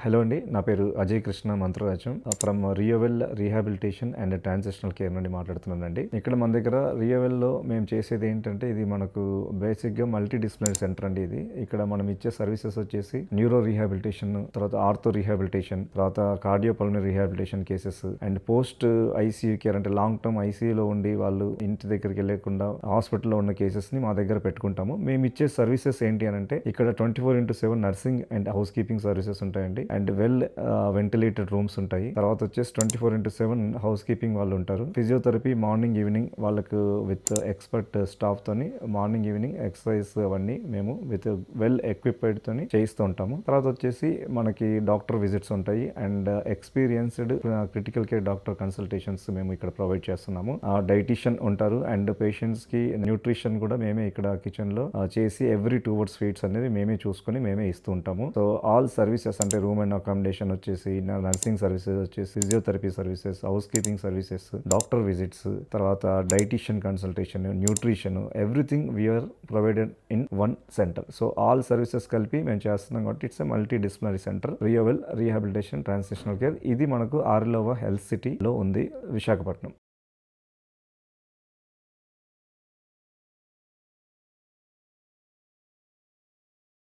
Hello అండి, నా పేరు Ajay Krishna Mantrarajam from Riovel rehabilitation and transitional care నుండి మాట్లాడుతున్నానండి. ఇక్కడ మన దగ్గర రియోవెల్లో మేము చేసేది ఏంటంటే, ఇది మనకు బేసిక్గా మల్టీ డిసిప్లినరీ సెంటర్ అండి. ఇక్కడ మనం ఇచ్చే సర్వీసెస్ వచ్చేసి న్యూరో రీహాబిలిటేషన్, తర్వాత ఆర్థో రీహాబిలిటేషన్, తర్వాత cardiopulmonary rehabilitation cases and post ICU care, అంటే లాంగ్ టర్మ్ ఐసీయూలో ఉండి వాళ్ళు ఇంటి దగ్గరికి వెళ్ళకుండా హాస్పిటల్లో ఉన్న కేసెస్ని మా దగ్గర పెట్టుకుంటాము. మేము ఇచ్చే సర్వీసెస్ ఏంటి అని అంటే, ఇక్కడ 24/7 nursing and house keeping services ఉంటాయండి. అండ్ వెల్ వెంటిలేటెడ్ రూమ్స్ ఉంటాయి. తర్వాత వచ్చేసి 24/7 హౌస్ కీపింగ్ వాళ్ళు ఉంటారు. ఫిజియోథెరపీ మార్నింగ్ ఈవినింగ్ వాళ్ళకు విత్ ఎక్స్పర్ట్ స్టాఫ్ తోని మార్నింగ్ ఈవినింగ్ ఎక్సర్సైజ్ అవన్నీ మేము విత్ వెల్ ఎక్విప్డ్ తోని చేయిస్తూ ఉంటాము. తర్వాత వచ్చేసి మనకి డాక్టర్ విజిట్స్ ఉంటాయి and experienced critical care doctor consultations మేము ఇక్కడ ప్రొవైడ్ చేస్తున్నాము. డైటీషియన్ ఉంటారు అండ్ పేషెంట్స్ కి న్యూట్రిషన్ కూడా మేమే ఇక్కడ కిచెన్ లో చేసి ఎవ్రీ 2 hours ఫీడ్స్ అనేది మేమే చూసుకొని మేమే ఇస్తూ ఉంటాము. సో ఆల్ సర్వీసెస్ అంటే రూమ్ అండ్ అకామిడేషన్ వచ్చేసి, నర్సింగ్ సర్వీసెస్ వచ్చేసి, physiotherapy services, housekeeping services, doctor visits, తర్వాత dietician consultation, nutrition, everything we are provided in one centre. So all services కలిపి మేము చేస్తున్నాం కాబట్టి it's a multi disciplinary centre, రియోవెల్ rehabilitation transitional care. ఇది మనకు ఆరిలోవా హెల్త్ సిటీలో ఉంది, విశాఖపట్నం.